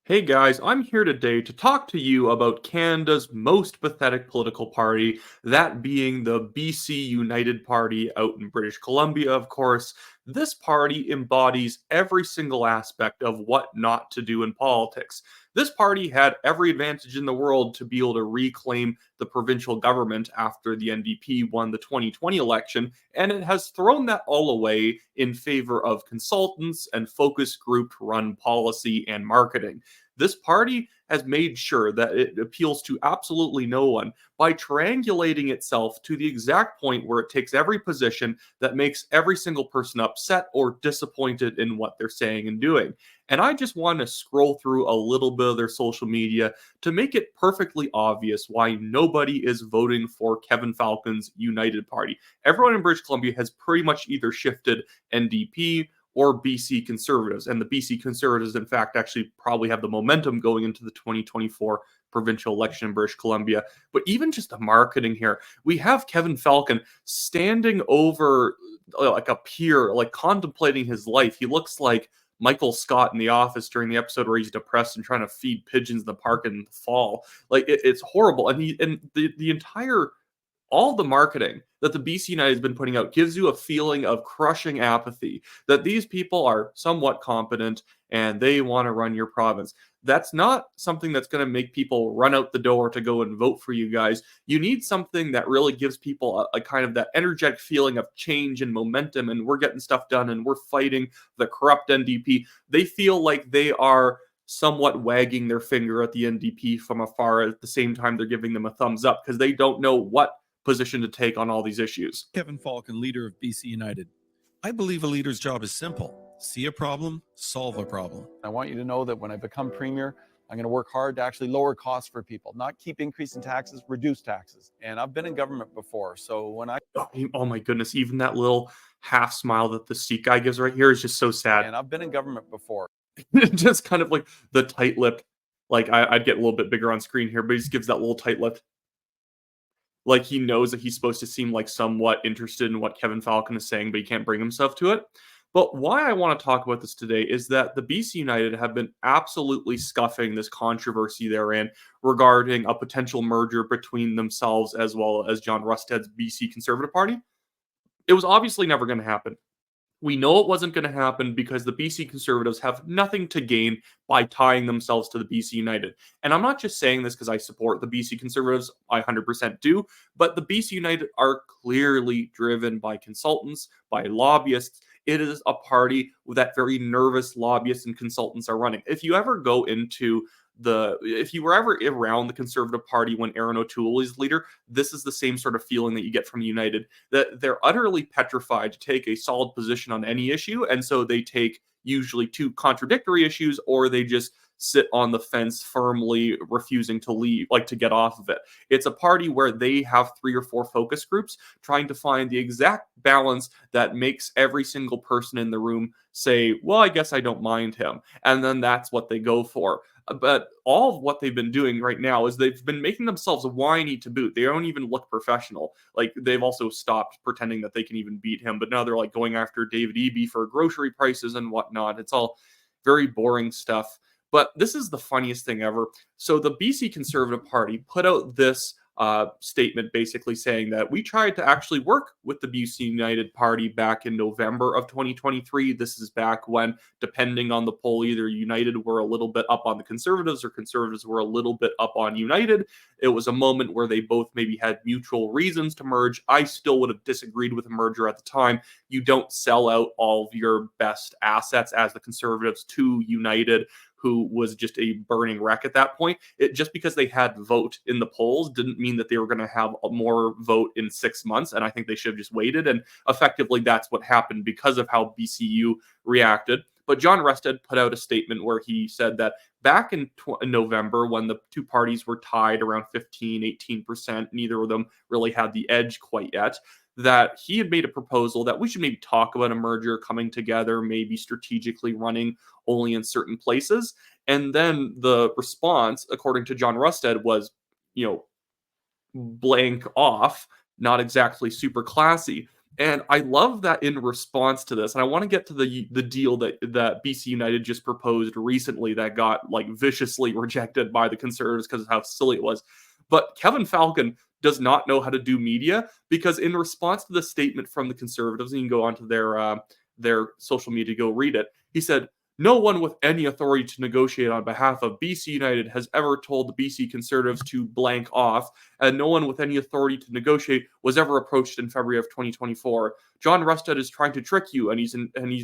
Hey guys, I'm here today to talk to you about Canada's most pathetic political party, that being the BC United Party out in British Columbia, of course. This party embodies every single aspect of what not to do in politics. This party had every advantage in the world to be able to reclaim the provincial government after the NDP won the 2020 election, and it has thrown that all away in favor of consultants and focus group run policy and marketing. This party has made sure that it appeals to absolutely no one by triangulating itself to the exact point where it takes every position that makes every single person upset or disappointed in what they're saying and doing. And I just want to scroll through a little bit of their social media to make it perfectly obvious why nobody is voting for Kevin Falcon's United Party. Everyone in British Columbia has pretty much either shifted NDP or BC Conservatives. And the BC Conservatives, in fact, actually probably have the momentum going into the 2024 provincial election in British Columbia. But even just the marketing here, we have Kevin Falcon standing over like a pier, like contemplating his life. He looks like Michael Scott in The Office during the episode where he's depressed and trying to feed pigeons in the park in the fall. Like it's horrible. And the entire all the marketing that the BC United has been putting out gives you a feeling of crushing apathy that these people are somewhat competent and they want to run your province. That's not something that's going to make people run out the door to go and vote for you guys. You need something that really gives people a kind of that energetic feeling of change and momentum, and we're getting stuff done and we're fighting the corrupt NDP. They feel like they are somewhat wagging their finger at the NDP from afar at the same time they're giving them a thumbs up because they don't know what position to take on all these issues. Kevin Falcon, leader of BC United. I believe a leader's job is simple. See a problem, solve a problem. I want you to know that when I become premier, I'm going to work hard to actually lower costs for people, not keep increasing taxes, reduce taxes. And I've been in government before, so when I... Oh my goodness, even that little half smile that the Sikh guy gives right here is just so sad. And I've been in government before. Just kind of like the tight lip. Like I'd get a little bit bigger on screen here, but he just gives that little tight lip. Like he knows that he's supposed to seem like somewhat interested in what Kevin Falcon is saying, but he can't bring himself to it. But why I want to talk about this today is that the BC United have been absolutely scuffing this controversy they're in regarding a potential merger between themselves as well as John Rustad's BC Conservative Party. It was obviously never going to happen. We know it wasn't going to happen because the BC Conservatives have nothing to gain by tying themselves to the BC United. And I'm not just saying this because I support the BC Conservatives, I 100% do, but the BC United are clearly driven by consultants, by lobbyists. It is a party that very nervous lobbyists and consultants are running. If you ever go into if you were ever around the Conservative Party when Aaron O'Toole was leader, this is the same sort of feeling that you get from United, that they're utterly petrified to take a solid position on any issue. And so they take usually two contradictory issues, or they just sit on the fence firmly refusing to leave, like to get off of it. It's a party where they have 3 or 4 focus groups trying to find the exact balance that makes every single person in the room say, well, I guess I don't mind him. And then that's what they go for. But all of what they've been doing right now is they've been making themselves whiny to boot. They don't even look professional. Like they've also stopped pretending that they can even beat him. But now they're like going after David Eby for grocery prices and whatnot. It's all very boring stuff. But this is the funniest thing ever. So the BC Conservative Party put out this statement basically saying that we tried to actually work with the BC United Party back in November of 2023. This is back when, depending on the poll, either United were a little bit up on the Conservatives or Conservatives were a little bit up on United. It was a moment where they both maybe had mutual reasons to merge. I still would have disagreed with a merger at the time. You don't sell out all of your best assets as the Conservatives to United, who was just a burning wreck at that point. It just because they had vote in the polls didn't mean that they were going to have more vote in 6 months. And I think they should have just waited. And effectively, that's what happened because of how BCU reacted. But John Rustad put out a statement where he said that back in November, when the two parties were tied around 15, 18%, neither of them really had the edge quite yet, that he had made a proposal that we should maybe talk about a merger coming together, maybe strategically running only in certain places. And then the response, according to John Rustad, was, blank off, not exactly super classy. And I love that in response to this, and I want to get to the deal that BC United just proposed recently that got like viciously rejected by the Conservatives because of how silly it was. But Kevin Falcon does not know how to do media, because in response to the statement from the Conservatives, and you can go onto their social media, go read it. He said, "No one with any authority to negotiate on behalf of BC United has ever told the BC Conservatives to blank off, and no one with any authority to negotiate was ever approached in February of 2024. John Rustad is trying to trick you, and he's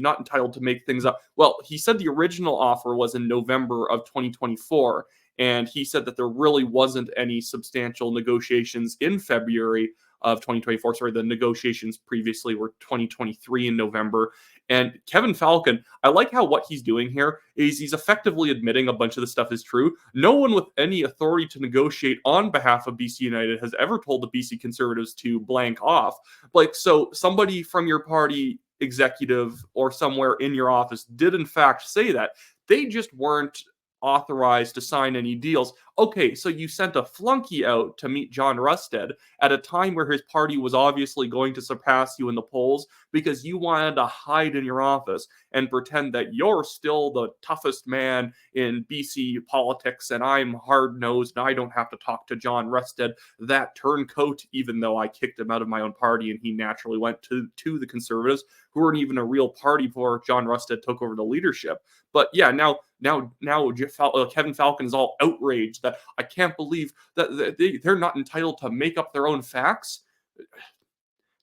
not entitled to make things up." Well, he said the original offer was in November of 2024, and he said that there really wasn't any substantial negotiations in February of 2024. Sorry, the negotiations previously were 2023 in November. And Kevin Falcon, I like how what he's doing here is he's effectively admitting a bunch of the stuff is true. No one with any authority to negotiate on behalf of BC United has ever told the BC Conservatives to blank off. Like, so somebody from your party executive or somewhere in your office did in fact say that. They just weren't authorized to sign any deals. Okay, so you sent a flunky out to meet John Rustad at a time where his party was obviously going to surpass you in the polls, because you wanted to hide in your office and pretend that you're still the toughest man in BC politics and I'm hard-nosed and I don't have to talk to John Rustad, that turncoat, even though I kicked him out of my own party and he naturally went to the Conservatives, who weren't even a real party before John Rustad took over the leadership. But yeah, now Kevin Falcon is all outraged that I can't believe that they're not entitled to make up their own facts.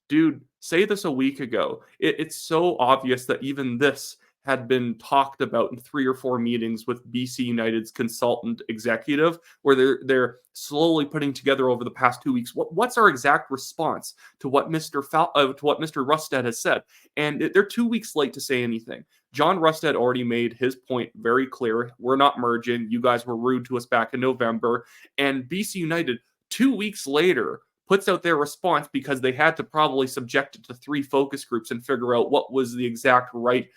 Dude, say this a week ago. It's so obvious that even this had been talked about in 3 or 4 meetings with BC United's consultant executive, where they're slowly putting together over the past 2 weeks what's our exact response to what Mr. Rustad has said. And they're 2 weeks late to say anything. John Rustad already made his point very clear. We're not merging. You guys were rude to us back in November. And BC United, 2 weeks later, puts out their response because they had to probably subject it to 3 focus groups and figure out what was the exact right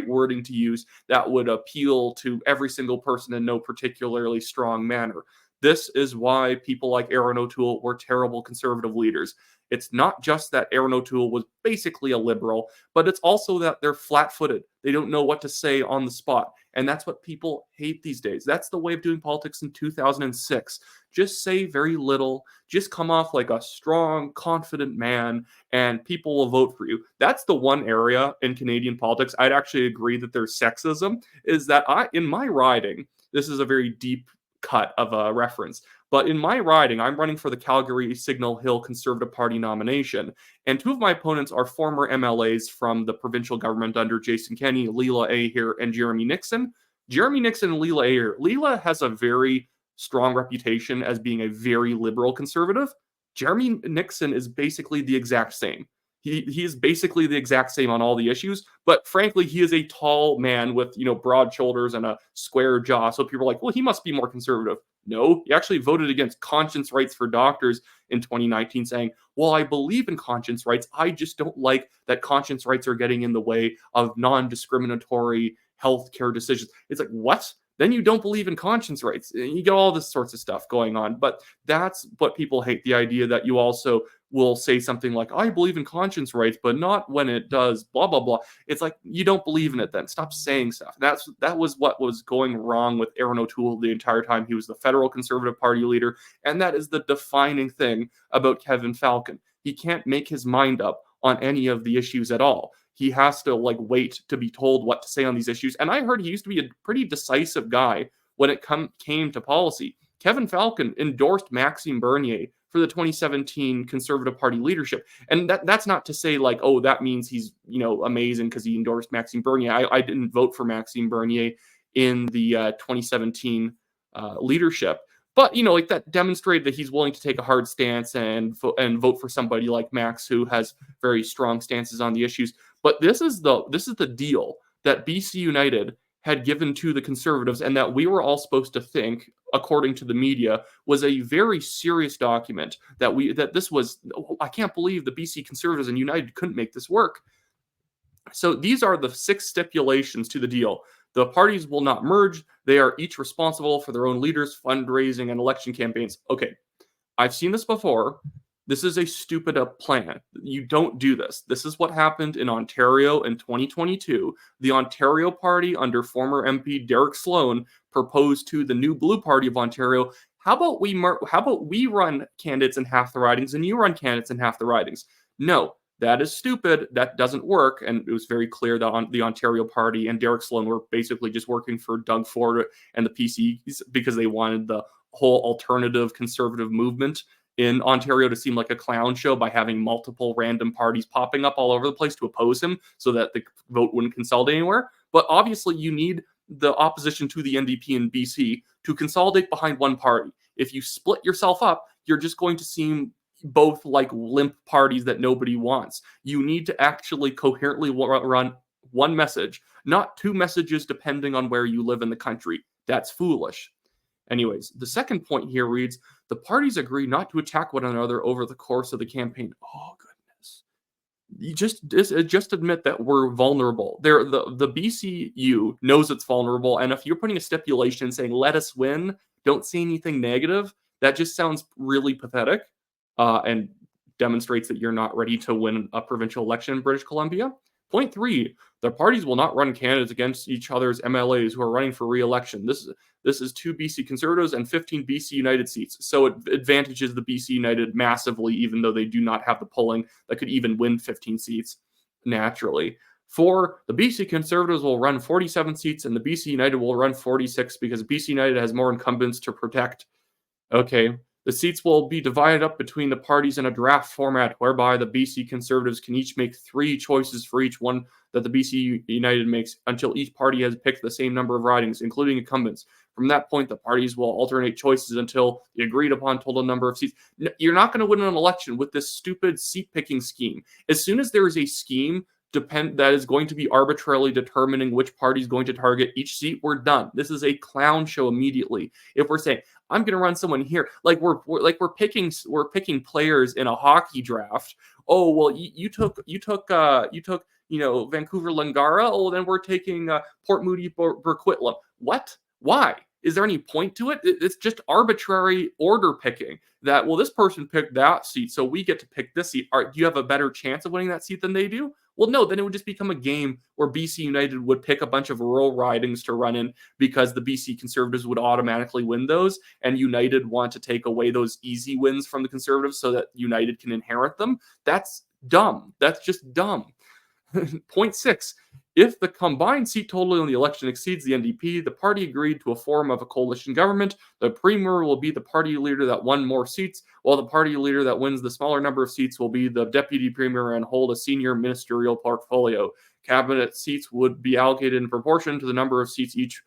wording to use that would appeal to every single person in no particularly strong manner. This is why people like Aaron O'Toole were terrible Conservative leaders. It's not just that Aaron O'Toole was basically a liberal, but it's also that they're flat-footed. They don't know what to say on the spot. And that's what people hate these days. That's the way of doing politics in 2006. Just say very little. Just come off like a strong, confident man, and people will vote for you. That's the one area in Canadian politics I'd actually agree that there's sexism, is that in my riding, this is a very deep cut of a reference, but in my riding, I'm running for the Calgary Signal Hill Conservative Party nomination, and 2 of my opponents are former MLAs from the provincial government under Jason Kenney, Leela Aher, and Jeremy Nixon. Jeremy Nixon and Leela Aher. Leela has a very strong reputation as being a very liberal conservative. Jeremy Nixon is basically the exact same. He is basically the exact same on all the issues, but frankly, he is a tall man with, broad shoulders and a square jaw. So people are like, well, he must be more conservative. No, he actually voted against conscience rights for doctors in 2019, saying, well, I believe in conscience rights. I just don't like that conscience rights are getting in the way of non-discriminatory healthcare decisions. It's like, what? Then you don't believe in conscience rights. You get all this sorts of stuff going on. But that's what people hate, the idea that you also will say something like, I believe in conscience rights, but not when it does blah, blah, blah. It's like, you don't believe in it then. Stop saying stuff. That was what was going wrong with Aaron O'Toole the entire time he was the federal Conservative Party leader. And that is the defining thing about Kevin Falcon. He can't make his mind up on any of the issues at all. He has to wait to be told what to say on these issues. And I heard he used to be a pretty decisive guy when it came to policy. Kevin Falcon endorsed Maxime Bernier for the 2017 Conservative Party leadership. And that's not to say that means he's, amazing because he endorsed Maxime Bernier. I didn't vote for Maxime Bernier in the 2017 leadership. But, that demonstrated that he's willing to take a hard stance and vote for somebody like Max, who has very strong stances on the issues. But this is the deal that BC United had given to the Conservatives, and that we were all supposed to think, according to the media, was a very serious document. I can't believe the BC Conservatives and United couldn't make this work. So these are the 6 stipulations to the deal. The parties will not merge. They are each responsible for their own leaders, fundraising, and election campaigns. Okay, I've seen this before. This is a stupid plan. You don't do this. This is what happened in Ontario in 2022. The Ontario Party, under former MP Derek Sloan, proposed to the New Blue Party of Ontario, how about we run candidates in half the ridings and you run candidates in half the ridings? No, that is stupid. That doesn't work. And it was very clear that the Ontario Party and Derek Sloan were basically just working for Doug Ford and the PCs because they wanted the whole alternative conservative movement in Ontario to seem like a clown show by having multiple random parties popping up all over the place to oppose him so that the vote wouldn't consolidate anywhere. But obviously, you need the opposition to the NDP in BC to consolidate behind one party. If you split yourself up, you're just going to seem both like limp parties that nobody wants. You need to actually coherently run one message, not two messages depending on where you live in the country. That's foolish. Anyways, the second point here reads, the parties agree not to attack one another over the course of the campaign. Oh, goodness. You just admit that we're vulnerable. The BCU knows it's vulnerable, and if you're putting a stipulation saying, let us win, don't say anything negative, that just sounds really pathetic and demonstrates that you're not ready to win a provincial election in British Columbia. Point 3, the parties will not run candidates against each other's MLAs who are running for re-election. This is 2 BC Conservatives and 15 BC United seats. So it advantages the BC United massively, even though they do not have the polling that could even win 15 seats naturally. 4, the BC Conservatives will run 47 seats and the BC United will run 46 because BC United has more incumbents to protect. Okay. The seats will be divided up between the parties in a draft format whereby the BC Conservatives can each make 3 choices for each one that the BC United makes until each party has picked the same number of ridings, including incumbents. From that point, the parties will alternate choices until the agreed upon total number of seats. You're not going to win an election with this stupid seat-picking scheme. As soon as there is a scheme that is going to be arbitrarily determining which party is going to target each seat, we're done. This is a clown show immediately. If we're saying, I'm going to run someone here, like we're picking players in a hockey draft. Oh, well, you took Vancouver Langara. Oh, then we're taking Port Moody Burquitlam. What? Why? Is there any point to it? It's just arbitrary order picking. That, well, this person picked that seat, so we get to pick this seat. Do you have a better chance of winning that seat than they do? Well, no, then it would just become a game where BC United would pick a bunch of rural ridings to run in because the BC Conservatives would automatically win those, and United want to take away those easy wins from the Conservatives so that United can inherit them. That's dumb. That's just dumb. Point 6, if the combined seat total in the election exceeds the NDP, the party agreed to a form of a coalition government. The premier will be the party leader that won more seats, while the party leader that wins the smaller number of seats will be the deputy premier and hold a senior ministerial portfolio. Cabinet seats would be allocated in proportion to the number of seats each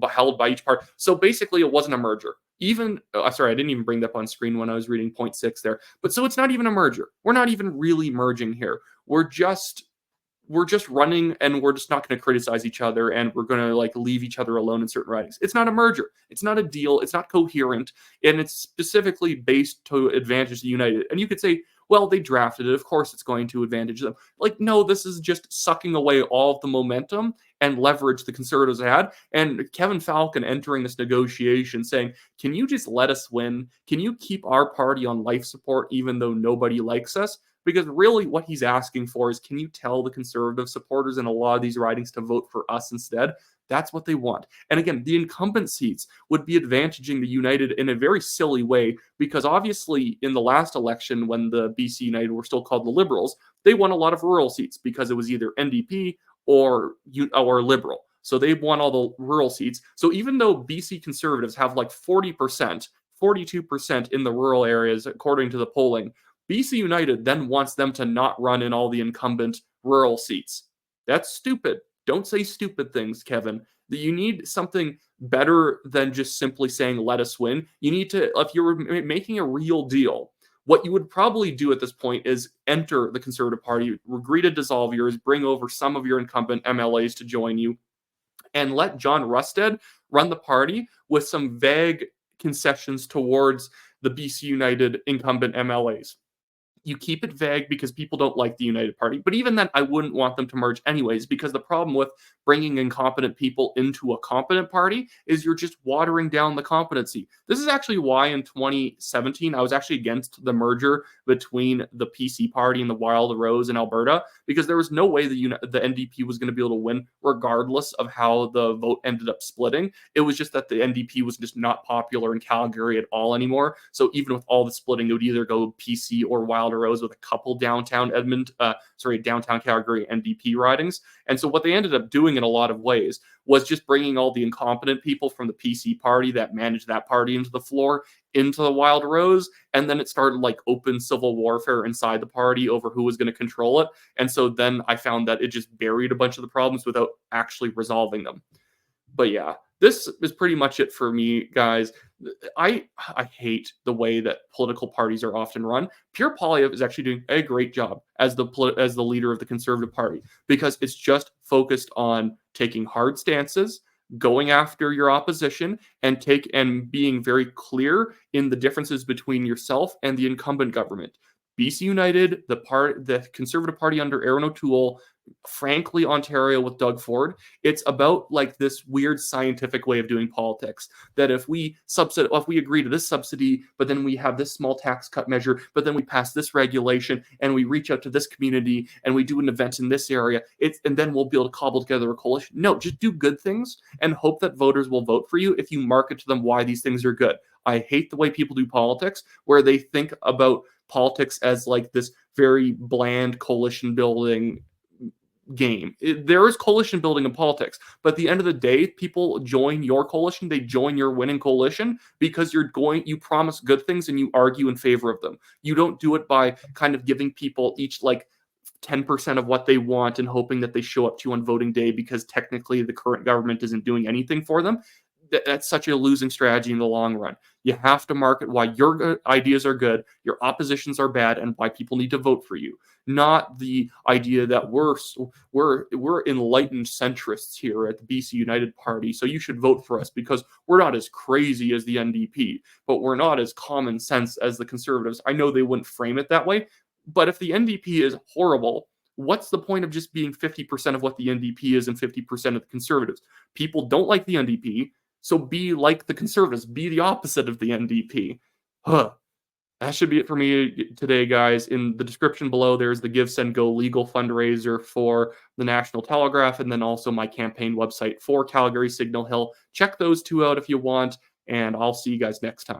held by each party. So basically, it wasn't a merger. Sorry, I didn't even bring that up on screen when I was reading point 6 there. But so it's not even a merger. We're not even really merging here. We're just running, and we're just not going to criticize each other, and we're going to leave each other alone in certain ridings. It's not a merger. It's not a deal. It's not coherent, and it's specifically based to advantage the United. And you could say, well, they drafted it. Of course, it's going to advantage them. No, this is just sucking away all of the momentum and leverage the Conservatives had. And Kevin Falcon entering this negotiation saying, can you just let us win? Can you keep our party on life support even though nobody likes us? Because really what he's asking for is, can you tell the Conservative supporters in a lot of these ridings to vote for us instead? That's what they want. And again, the incumbent seats would be advantaging the United in a very silly way, because obviously in the last election, when the BC United were still called the Liberals, they won a lot of rural seats because it was either NDP or Liberal. So they won all the rural seats. So even though BC Conservatives have 40%, 42% in the rural areas, according to the polling, BC United then wants them to not run in all the incumbent rural seats. That's stupid. Don't say stupid things, Kevin. You need something better than just simply saying, let us win. You need to, if you're making a real deal, what you would probably do at this point is enter the Conservative Party, agree to dissolve yours, bring over some of your incumbent MLAs to join you, and let John Rustad run the party with some vague concessions towards the BC United incumbent MLAs. you keep it vague because people don't like the United Party. But even then, I wouldn't want them to merge anyways, because the problem with bringing incompetent people into a competent party is you're just watering down the competency. This is actually why in 2017, I was actually against the merger between the PC party and the Wild Rose in Alberta, because there was no way the NDP was going to be able to win regardless of how the vote ended up splitting. It was just that the NDP was just not popular in Calgary at all anymore. So even with all the splitting, it would either go PC or Wild Rose with a couple downtown Calgary NDP ridings. And so what they ended up doing in a lot of ways was just bringing all the incompetent people from the PC party that managed that party into the floor, into the Wild Rose, and then it started like open civil warfare inside the party over who was going to control it. And so then I found that it just buried a bunch of the problems without actually resolving them. But yeah, this is pretty much it for me, guys. I hate the way that political parties are often run. Pierre Poilievre is actually doing a great job as the leader of the Conservative Party, because it's just focused on taking hard stances, going after your opposition, and being very clear in the differences between yourself and the incumbent government. BC United, the Conservative Party under Aaron O'Toole, frankly, Ontario with Doug Ford, it's about like this weird scientific way of doing politics. That if we agree to this subsidy, but then we have this small tax cut measure, but then we pass this regulation and we reach out to this community and we do an event in this area, and then we'll be able to cobble together a coalition. No, just do good things and hope that voters will vote for you if you market to them why these things are good. I hate the way people do politics, where they think about politics as like this very bland coalition building game. There is coalition building in politics, but at the end of the day, people join your coalition, they join your winning coalition because you promise good things and you argue in favor of them. You don't do it by kind of giving people each like 10% of what they want and hoping that they show up to you on voting day because technically the current government isn't doing anything for them. That's such a losing strategy in the long run. You have to market why your ideas are good, your oppositions are bad, and why people need to vote for you. Not the idea that we're enlightened centrists here at the BC United Party, so you should vote for us because we're not as crazy as the NDP, but we're not as common sense as the Conservatives. I know they wouldn't frame it that way, but if the NDP is horrible, what's the point of just being 50% of what the NDP is and 50% of the Conservatives? People don't like the NDP. So be like the Conservatives. Be the opposite of the NDP. That should be it for me today, guys. In the description below, there's the Give, Send, Go legal fundraiser for the National Telegraph, and then also my campaign website for Calgary Signal Hill. Check those two out if you want, and I'll see you guys next time.